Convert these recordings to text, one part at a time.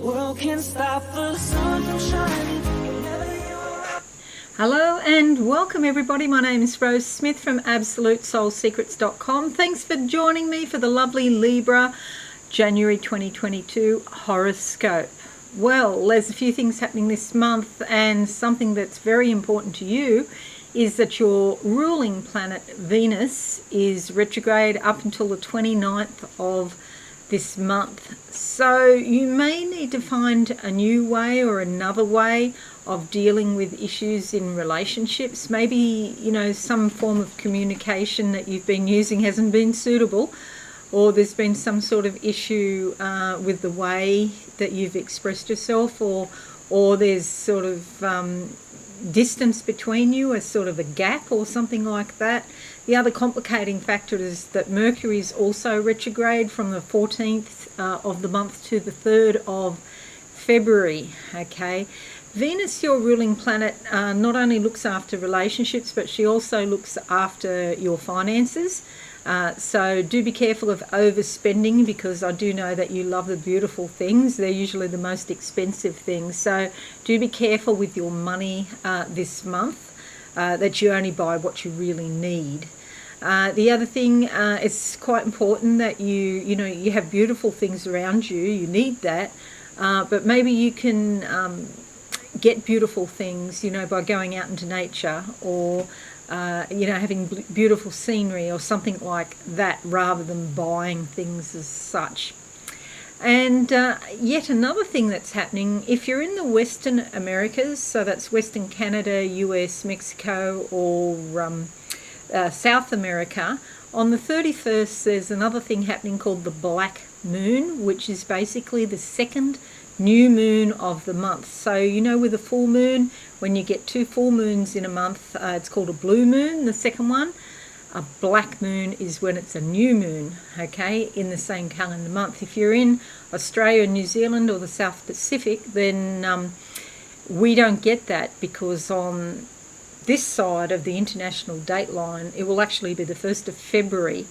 world can't stop the sun from shining. Hello and welcome everybody. My name is Rose Smith from AbsoluteSoulSecrets.com. Thanks for joining me for the lovely Libra January 2022 horoscope. Well, there's a few things happening this month, and something that's very important to you is that your ruling planet Venus is retrograde up until the 29th of this month. So you may need to find a new way or another way of dealing with issues in relationships. Maybe, you know, some form of communication that you've been using hasn't been suitable, or there's been some sort of issue with the way that you've expressed yourself, or there's sort of distance between you, a sort of a gap or something like that. The other complicating factor is that Mercury is also retrograde from the 14th of the month to the 3rd of February. Okay, Venus, your ruling planet, not only looks after relationships, but she also looks after your finances. So do be careful of overspending, because I do know that you love the beautiful things. They're usually the most expensive things. So do be careful with your money this month, that you only buy what you really need. The other thing, it's quite important that you have beautiful things around you. You need that, but maybe you can get beautiful things, by going out into nature, or having beautiful scenery or something like that, rather than buying things as such. And yet another thing that's happening, if you're in the Western Americas, so that's Western Canada, US, Mexico, or South America, on the 31st there's another thing happening called the Black Moon, which is basically the second new moon of the month. So with a full moon, when you get two full moons in a month, it's called a blue moon, the second one. A black moon is when it's a new moon, okay, in the same calendar month. If you're in Australia, New Zealand, or the South Pacific, then we don't get that, because on this side of the international date line, it will actually be the 1st of February,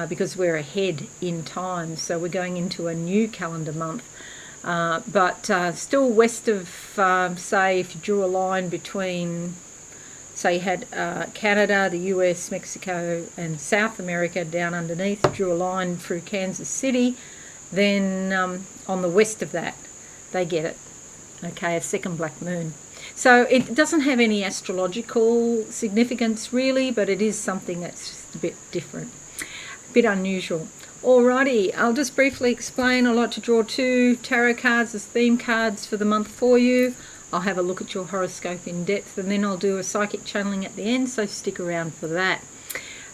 because we're ahead in time. So we're going into a new calendar month. But still west of, say, if you drew a line between, say you had Canada, the US, Mexico, and South America down underneath, drew a line through Kansas City, then on the west of that, they get it. Okay, a second black moon. So it doesn't have any astrological significance really, but it is something that's just a bit different, a bit unusual. Alrighty, I'll just briefly explain. I like to draw two tarot cards as theme cards for the month for you. I'll have a look at your horoscope in depth, and then I'll do a psychic channeling at the end, so stick around for that.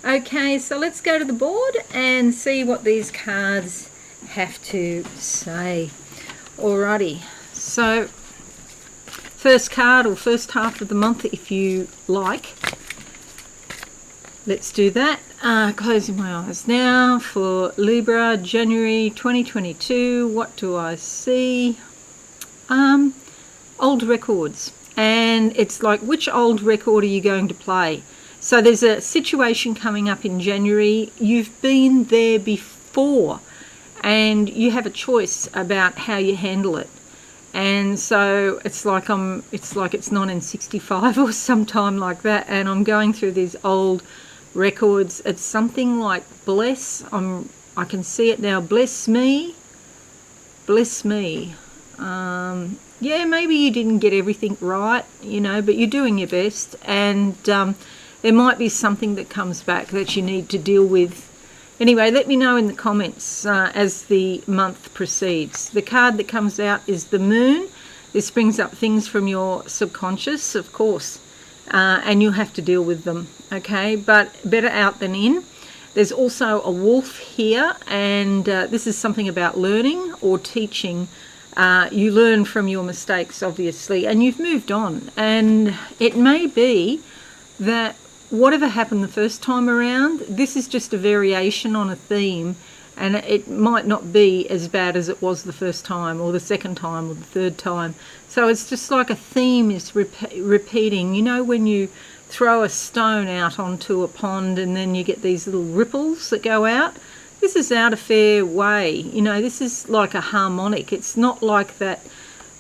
Okay, so let's go to the board and see what these cards have to say. Alrighty, so first card, or first half of the month if you like. Let's do that. Closing my eyes now for Libra, January 2022. What do I see? Old records. And it's like, which old record are you going to play? So there's a situation coming up in January. You've been there before, and you have a choice about how you handle it. And so it's like it's 1965 or sometime like that, and I'm going through these old records. It's something like bless. I can see it now. Bless me. Yeah, maybe you didn't get everything right, but you're doing your best, and there might be something that comes back that you need to deal with. Anyway, let me know in the comments as the month proceeds. The card that comes out is the Moon. This brings up things from your subconscious, of course, and you'll have to deal with them, okay? But better out than in. There's also a wolf here, and this is something about learning or teaching. You learn from your mistakes, obviously, and you've moved on. And it may be that whatever happened the first time around, this is just a variation on a theme, and it might not be as bad as it was the first time, or the second time, or the third time. So it's just like a theme is repeating. When you throw a stone out onto a pond and then you get these little ripples that go out, this is out a fair way. You know, this is like a harmonic. It's not like that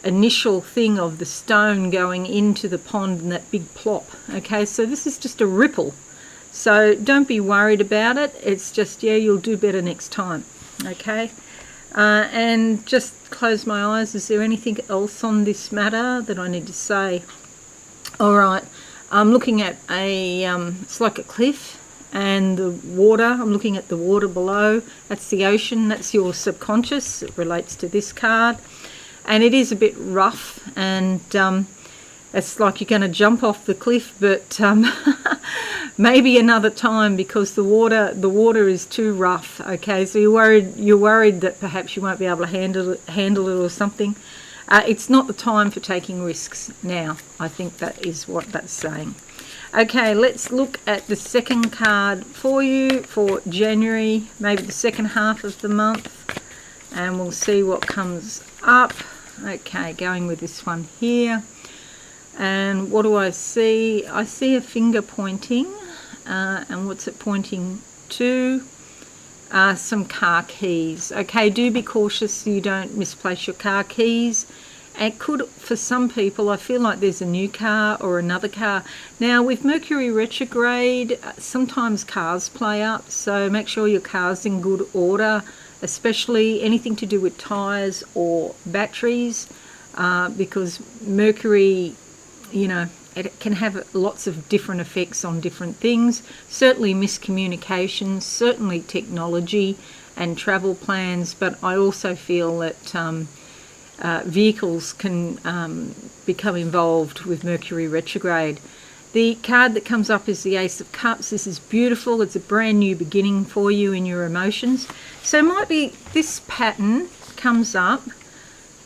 initial thing of the stone going into the pond and that big plop. Okay, so this is just a ripple. So don't be worried about it. It's just, yeah, you'll do better next time. Okay, and just close my eyes. Is there anything else on this matter that I need to say? All right, I'm looking at it's like a cliff, and the water, I'm looking at the water below. That's the ocean, that's your subconscious. It relates to this card, and it is a bit rough, and it's like you're going to jump off the cliff, but maybe another time, because the water is too rough. Okay, so you're worried that perhaps you won't be able to handle it or something. It's not the time for taking risks now. I think that is what that's saying. Okay, let's look at the second card for you for January, maybe the second half of the month, and we'll see what comes up. Okay, going with this one here. And what do I see? I see a finger pointing, and what's it pointing to? Some car keys. Okay, do be cautious so you don't misplace your car keys. It could, for some people, I feel like there's a new car or another car. Now, with Mercury retrograde, sometimes cars play up, so make sure your car's in good order, especially anything to do with tyres or batteries, because Mercury, you know, it can have lots of different effects on different things. Certainly miscommunications, certainly technology and travel plans, but I also feel that vehicles can become involved with Mercury retrograde. The card that comes up is the Ace of Cups. This is beautiful. It's a brand new beginning for you in your emotions. So it might be this pattern comes up,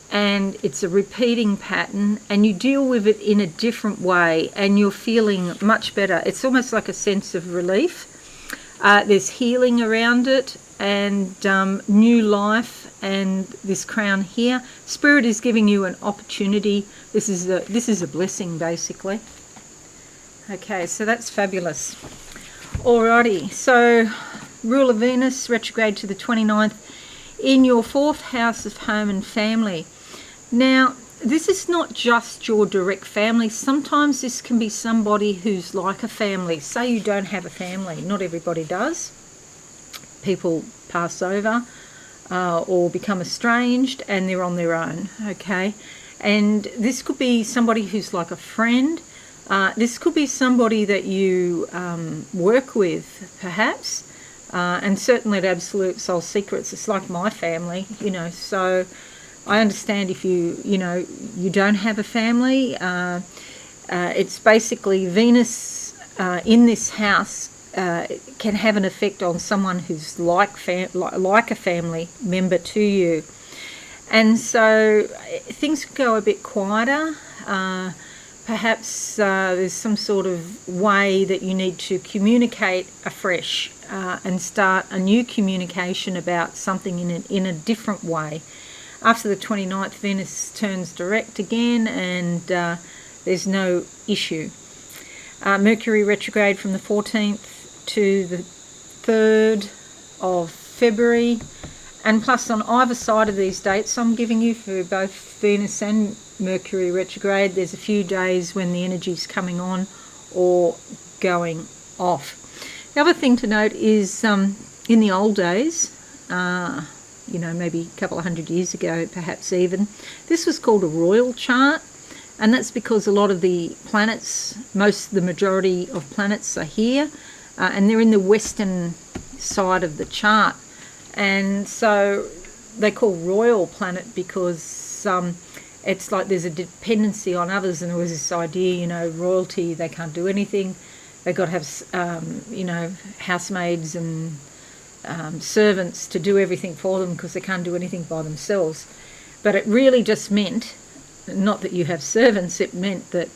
and it's a repeating pattern, and you deal with it in a different way, and you're feeling much better. It's almost like a sense of relief. There's healing around it, and new life, and this crown here. Spirit is giving you an opportunity. This is a blessing, basically. Okay, so that's fabulous. Alrighty, so rule of Venus retrograde to the 29th in your 4th house of home and family. Now, this is not just your direct family. Sometimes this can be somebody who's like a family. Say you don't have a family. Not everybody does. People pass over or become estranged, and they're on their own, okay? And this could be somebody who's like a friend. This could be somebody that you work with, perhaps. And certainly at Absolute Soul Secrets, it's like my family, you know, so I understand if you don't have a family. It's basically Venus in this house can have an effect on someone who's like a family member to you. And so things go a bit quieter. Perhaps there's some sort of way that you need to communicate afresh and start a new communication about something in a different way. After the 29th, Venus turns direct again, and there's no issue. Mercury retrograde from the 14th to the 3rd of February, and plus on either side of these dates I'm giving you for both Venus and Mercury retrograde, there's a few days when the energy's coming on or going off. The other thing to note is in the old days, maybe a couple of hundred years ago, perhaps even, this was called a royal chart, and that's because a lot of the planets, the majority of planets are here, and they're in the western side of the chart, and so they call royal planet because it's like there's a dependency on others, and there was this idea, royalty, they can't do anything. They've got to have, housemaids and servants to do everything for them because they can't do anything by themselves. But it really just meant, not that you have servants, it meant that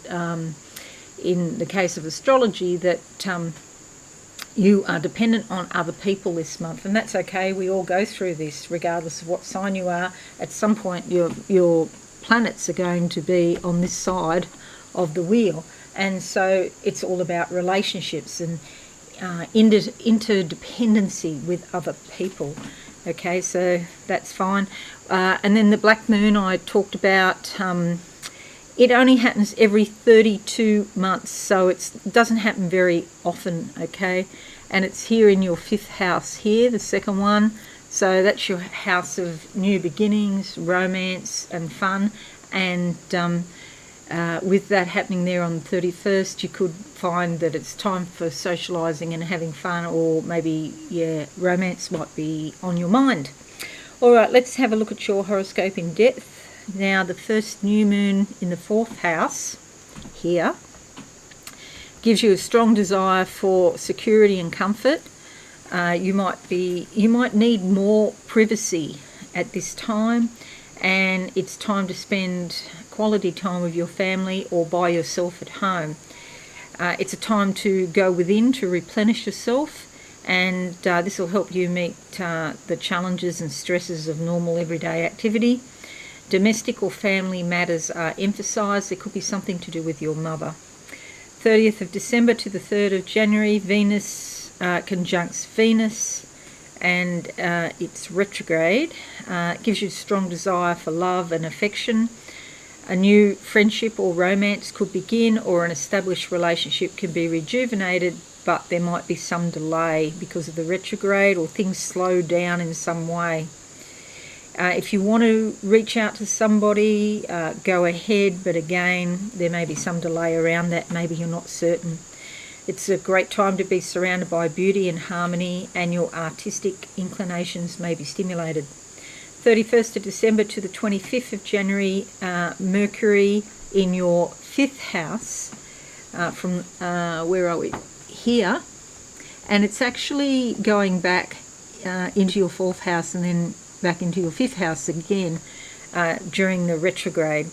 in the case of astrology that you are dependent on other people this month, and that's okay. We all go through this regardless of what sign you are. At some point your planets are going to be on this side of the wheel, and so it's all about relationships. And interdependency with other people. Okay, so that's fine. And then the black moon I talked about, it only happens every 32 months, so it doesn't happen very often, okay? And it's here in your 5th house here, the second one. So that's your house of new beginnings, romance and fun. And with that happening there on the 31st, you could find that it's time for socialising and having fun, or maybe, romance might be on your mind. All right, let's have a look at your horoscope in depth. Now, the first new moon in the 4th house here gives you a strong desire for security and comfort. You might need more privacy at this time, and it's time to spend quality time with your family or by yourself at home. It's a time to go within to replenish yourself, and this will help you meet the challenges and stresses of normal everyday activity. Domestic or family matters are emphasised. There could be something to do with your mother. 30th of December to the 3rd of January, Venus conjuncts Venus, and it's retrograde. It gives you a strong desire for love and affection. A new friendship or romance could begin, or an established relationship can be rejuvenated, but there might be some delay because of the retrograde, or things slow down in some way. If you want to reach out to somebody, go ahead, but again, there may be some delay around that. Maybe you're not certain. It's a great time to be surrounded by beauty and harmony, and your artistic inclinations may be stimulated. 31st of December to the 25th of January, Mercury in your 5th house, from, where are we? Here. And it's actually going back into your 4th house and then back into your 5th house again during the retrograde.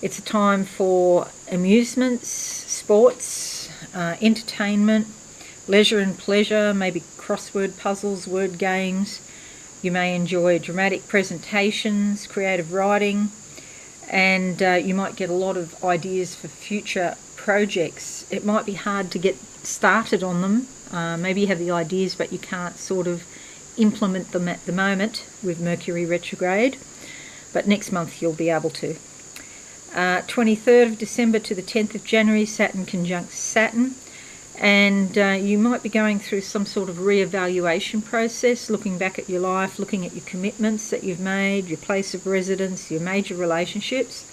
It's a time for amusements, sports, entertainment, leisure and pleasure, maybe crossword puzzles, word games. You may enjoy dramatic presentations, creative writing, and you might get a lot of ideas for future projects. It might be hard to get started on them. Maybe you have the ideas, but you can't sort of implement them at the moment with Mercury retrograde, but next month you'll be able to. 23rd of December to the 10th of January, Saturn conjuncts Saturn, and you might be going through some sort of re-evaluation process, looking back at your life, looking at your commitments that you've made, your place of residence, your major relationships.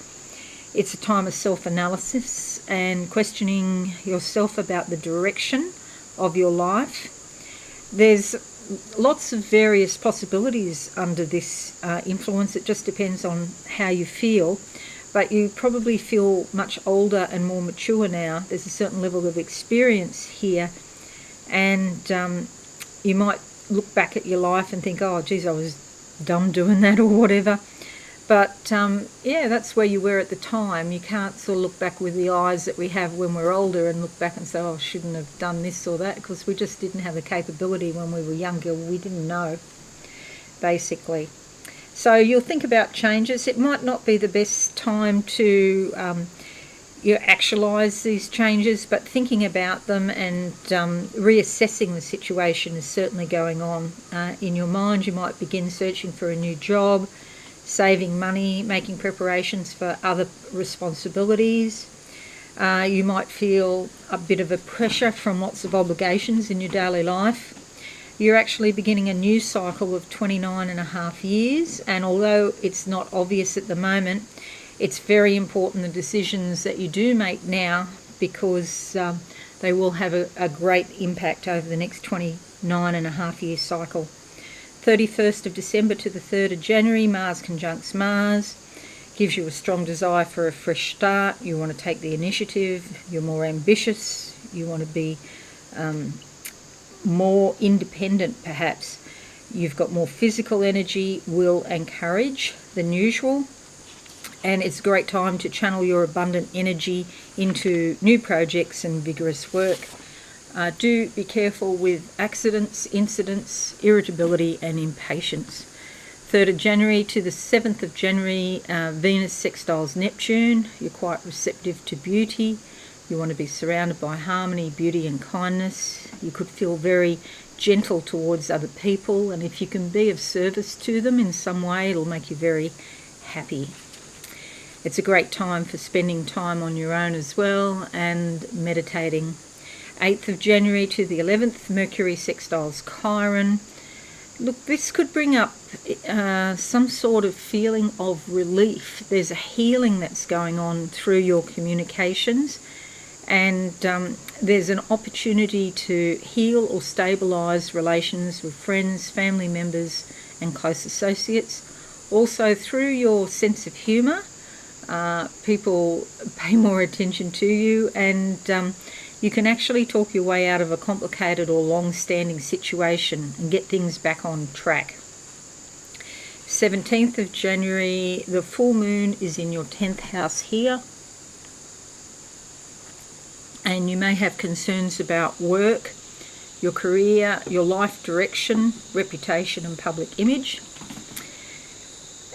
It's a time of self-analysis and questioning yourself about the direction of your life. There's lots of various possibilities under this influence. It just depends on how you feel, but you probably feel much older and more mature now. There's a certain level of experience here, and you might look back at your life and think, oh geez, I was dumb doing that or whatever. But that's where you were at the time. You can't sort of look back with the eyes that we have when we're older and look back and say, oh, I shouldn't have done this or that, because we just didn't have the capability when we were younger. We didn't know, basically. So you'll think about changes. It might not be the best time to actualise these changes, but thinking about them and reassessing the situation is certainly going on in your mind. You might begin searching for a new job, saving money, making preparations for other responsibilities. You might feel a bit of a pressure from lots of obligations in your daily life. You're actually beginning a new cycle of 29.5 years, and although it's not obvious at the moment, it's very important the decisions that you do make now, because they will have a great impact over the next 29.5 year cycle. 31st of December to the 3rd of January, Mars conjuncts Mars, gives you a strong desire for a fresh start. You want to take the initiative, you're more ambitious, you want to be more independent perhaps. You've got more physical energy, will and courage than usual, and it's a great time to channel your abundant energy into new projects and vigorous work. Do be careful with accidents, incidents, irritability and impatience. 3rd of January to the 7th of January, Venus sextiles Neptune. You're quite receptive to beauty, You want to be surrounded by harmony, beauty and kindness. You could feel very gentle towards other people, and if you can be of service to them in some way, it'll make you very happy. It's a great time for spending time on your own as well and meditating. 8th of January to the 11th, Mercury sextiles Chiron. Look, this could bring up some sort of feeling of relief. There's a healing that's going on through your communications, and there's an opportunity to heal or stabilise relations with friends, family members and close associates. Also, through your sense of humour, people pay more attention to you, and you can actually talk your way out of a complicated or long-standing situation and get things back on track. 17th of January, the full moon is in your 10th house here, and you may have concerns about work, your career, your life direction, reputation and public image.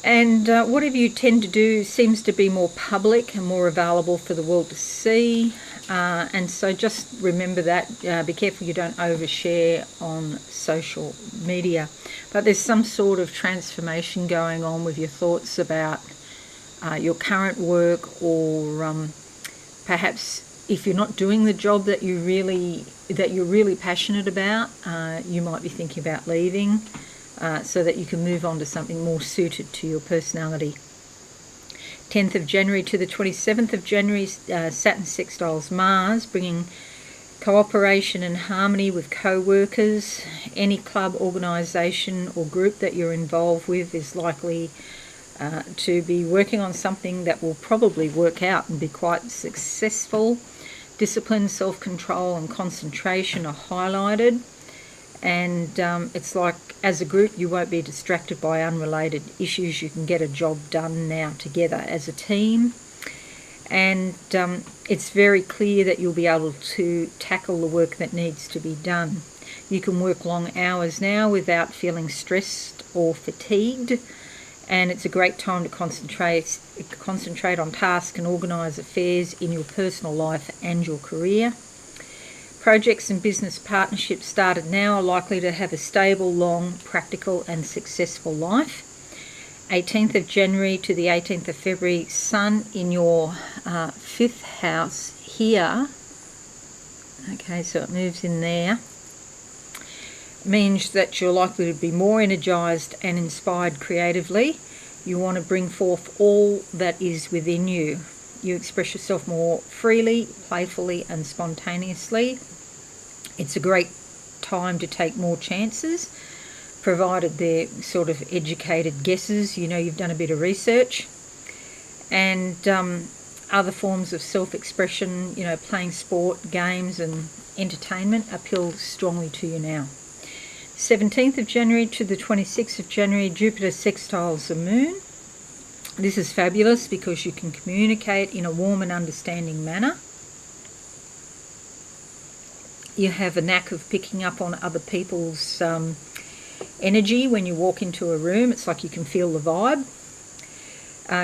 And whatever you tend to do seems to be more public and more available for the world to see. And so just remember that. Be careful you don't overshare on social media. But there's some sort of transformation going on with your thoughts about your current work, or perhaps if you're not doing the job that you're really passionate about, you might be thinking about leaving. So that you can move on to something more suited to your personality. 10th of January to the 27th of January, Saturn sextiles Mars, bringing cooperation and harmony with co-workers. Any club, organisation or group that you're involved with is likely to be working on something that will probably work out and be quite successful. Discipline, self-control and concentration are highlighted. And it's like, as a group, you won't be distracted by unrelated issues. You can get a job done now together as a team. And it's very clear that you'll be able to tackle the work that needs to be done. You can work long hours now without feeling stressed or fatigued. And it's a great time to concentrate on tasks and organise affairs in your personal life and your career. Projects and business partnerships started now are likely to have a stable, long, practical and successful life. 18th of January to the 18th of February, Sun in your 5th house here. Okay, so it moves in there. Means that you're likely to be more energised and inspired creatively. You want to bring forth all that is within you. You express yourself more freely, playfully and spontaneously. It's a great time to take more chances, provided they're sort of educated guesses. You know, you've done a bit of research. And other forms of self-expression, you know, playing sport, games and entertainment appeal strongly to you now. 17th of January to the 26th of January, Jupiter sextiles the moon. This is fabulous because you can communicate in a warm and understanding manner. You have a knack of picking up on other people's energy when you walk into a room. It's like you can feel the vibe.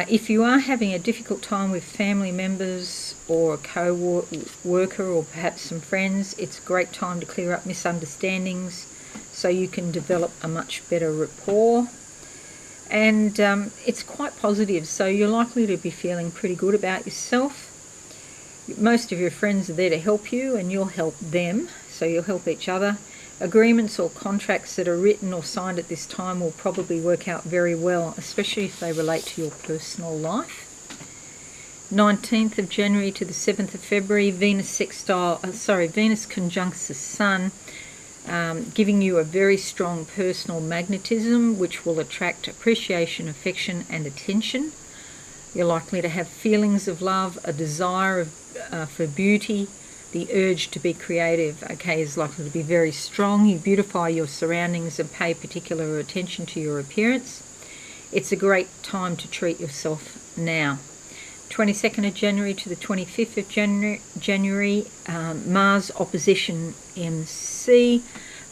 If you are having a difficult time with family members or a co-worker or perhaps some friends, it's a great time to clear up misunderstandings so you can develop a much better rapport. And it's quite positive, so you're likely to be feeling pretty good about yourself. Most of your friends are there to help you and you'll help them, so you'll help each other. Agreements or contracts that are written or signed at this time will probably work out very well, especially if they relate to your personal life. 19th of January to the 7th of February, Venus conjuncts the Sun, giving you a very strong personal magnetism which will attract appreciation, affection and attention. You're likely to have feelings of love, a desire for beauty. The urge to be creative, okay, is likely to be very strong. You beautify your surroundings and pay particular attention to your appearance. It's a great time to treat yourself now. 22nd of January to the 25th of January, Mars opposition MC.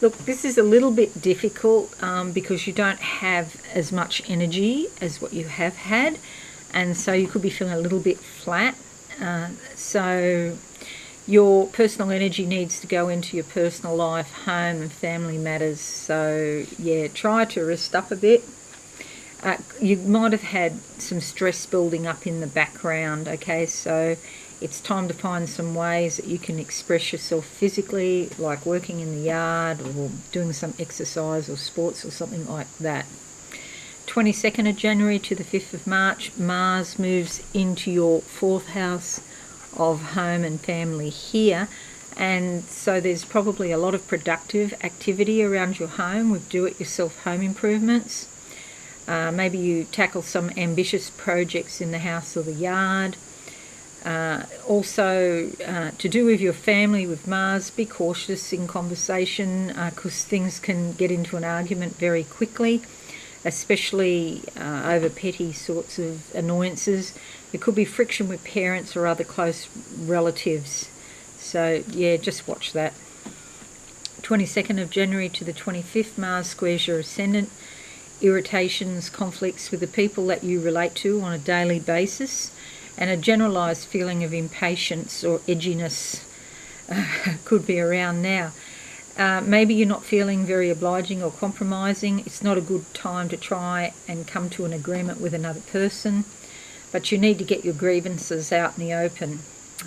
Look, this is a little bit difficult because you don't have as much energy as what you have had, and so you could be feeling a little bit flat. So your personal energy needs to go into your personal life, home and family matters. So yeah, try to rest up a bit. You might have had some stress building up in the background, okay? So it's time to find some ways that you can express yourself physically, like working in the yard or doing some exercise or sports or something like that. 22nd of January to the 5th of March, Mars moves into your 4th house of home and family here, and so there's probably a lot of productive activity around your home with do-it-yourself home improvements. Maybe you tackle some ambitious projects in the house or the yard. Also, to do with your family with Mars, be cautious in conversation because things can get into an argument very quickly, especially over petty sorts of annoyances. There could be friction with parents or other close relatives. So yeah, just watch that. 22nd of January to the 25th, Mars squares your ascendant. Irritations, conflicts with the people that you relate to on a daily basis, and a generalised feeling of impatience or edginess could be around now. Maybe you're not feeling very obliging or compromising. It's not a good time to try and come to an agreement with another person, but you need to get your grievances out in the open.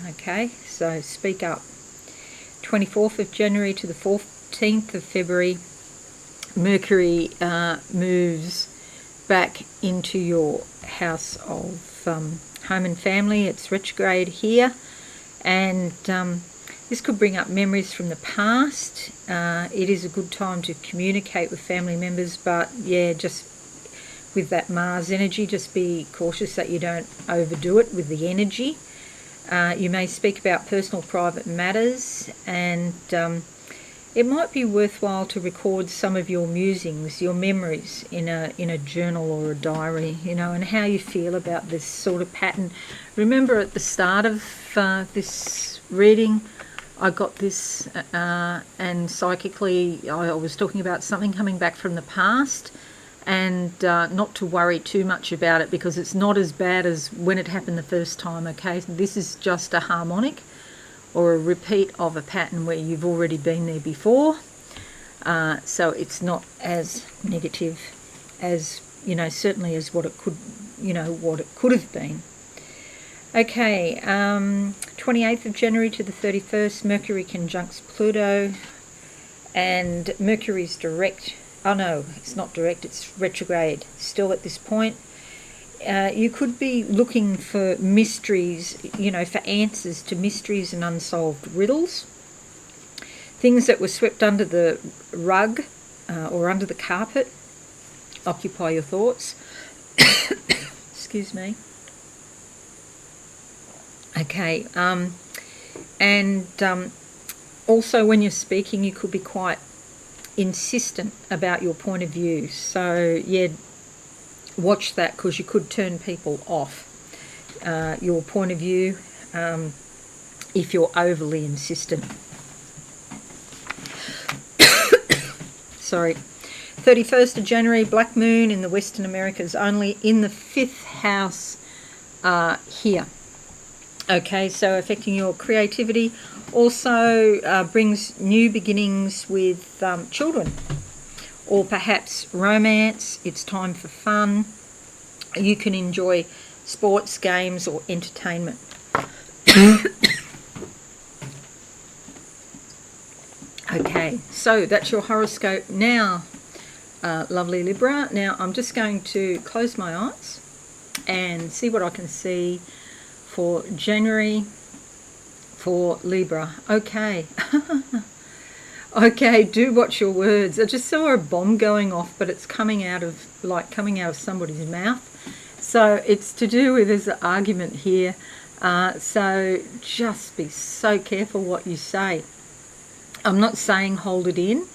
Okay, so speak up. 24th of January to the 14th of February, Mercury moves back into your house of home and family. It's retrograde here, and this could bring up memories from the past. It is a good time to communicate with family members, but yeah, just with that Mars energy, just be cautious that you don't overdo it with the energy. You may speak about personal private matters, and it might be worthwhile to record some of your musings, your memories in a journal or a diary, and how you feel about this sort of pattern. Remember at the start of this reading, I got this, and psychically I was talking about something coming back from the past, and not to worry too much about it because it's not as bad as when it happened the first time, okay? This is just a harmonic or a repeat of a pattern where you've already been there before, so it's not as negative as, certainly as what it could have been. Okay, 28th of January to the 31st, Mercury conjuncts Pluto, and Mercury's direct. Oh no, it's not direct, it's retrograde still at this point. You could be looking for mysteries, for answers to mysteries and unsolved riddles. Things that were swept under the rug or under the carpet occupy your thoughts. Excuse me. Okay, and also when you're speaking, you could be quite insistent about your point of view. So yeah, watch that because you could turn people off your point of view if you're overly insistent. Sorry. 31st of January, Black Moon in the Western Americas, only in the 5th house here. Okay, so affecting your creativity. Also brings new beginnings with children, or perhaps romance. It's time for fun. You can enjoy sports, games, or entertainment. Okay, so that's your horoscope now, lovely Libra. Now I'm just going to close my eyes and see what I can see for January for Libra. Okay. Okay, do watch your words. I just saw a bomb going off, but it's coming out of somebody's mouth. So it's to do with, there's an argument here. So just be so careful what you say. I'm not saying hold it in.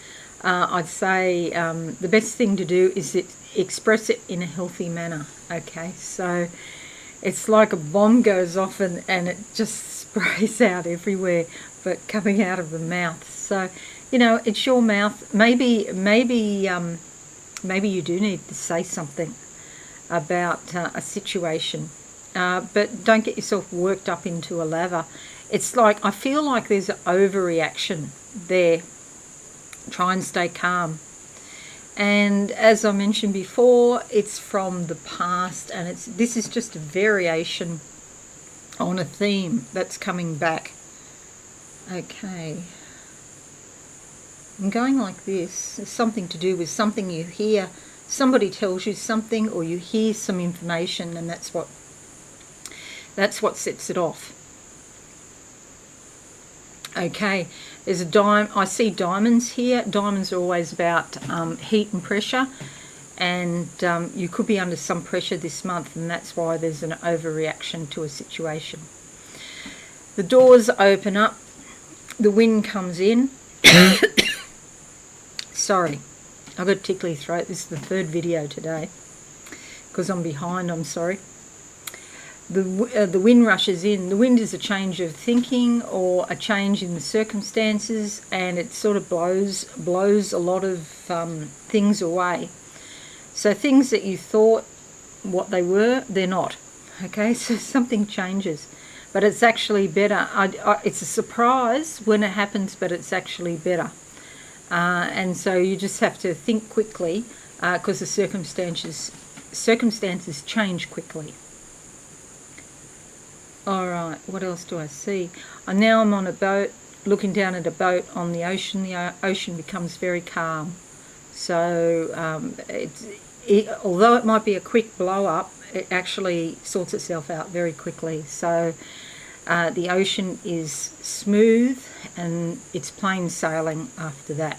I'd say the best thing to do is express it in a healthy manner. Okay, so it's like a bomb goes off and it just sprays out everywhere, but coming out of the mouth. So, it's your mouth. Maybe you do need to say something about a situation, but don't get yourself worked up into a lather. It's like I feel like there's an overreaction there. Try and stay calm. And as I mentioned before, it's from the past, and this is just a variation on a theme that's coming back. Okay. I'm going like this. It's something to do with something you hear. Somebody tells you something, or you hear some information, and that's what sets it off. Okay, there's I see diamonds here. Diamonds are always about heat and pressure, and you could be under some pressure this month, and that's why there's an overreaction to a situation. The doors open up, the wind comes in. Sorry, I've got a tickly throat. This is the third video today because I'm behind, I'm sorry. The wind rushes in. The wind is a change of thinking or a change in the circumstances, and it sort of blows a lot of things away. So things that you thought what they were, they're not. Okay, so something changes, but it's actually better. It's a surprise when it happens, but it's actually better. And so you just have to think quickly because the circumstances change quickly. Alright, what else do I see? Now I'm on a boat, looking down at a boat on the ocean. The ocean becomes very calm. So although it might be a quick blow up, it actually sorts itself out very quickly. So the ocean is smooth and it's plain sailing after that.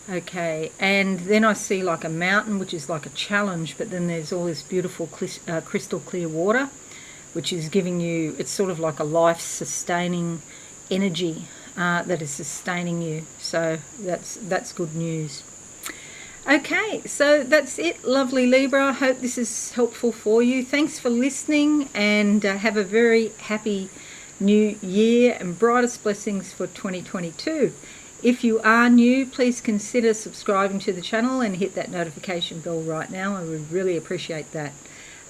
Okay, and then I see like a mountain, which is like a challenge, but then there's all this beautiful crystal clear water, which is giving you, it's sort of like a life-sustaining energy that is sustaining you. So that's good news. Okay, so that's it, lovely Libra. I hope this is helpful for you. Thanks for listening, and have a very happy new year and brightest blessings for 2022. If you are new, please consider subscribing to the channel and hit that notification bell right now. I would really appreciate that.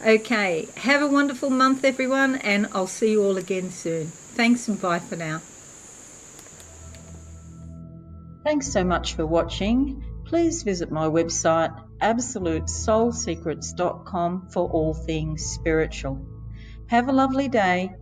Okay, have a wonderful month, everyone, and I'll see you all again soon. Thanks and bye for now. Thanks so much for watching. Please visit my website, absolutesoulsecrets.com, for all things spiritual. Have a lovely day.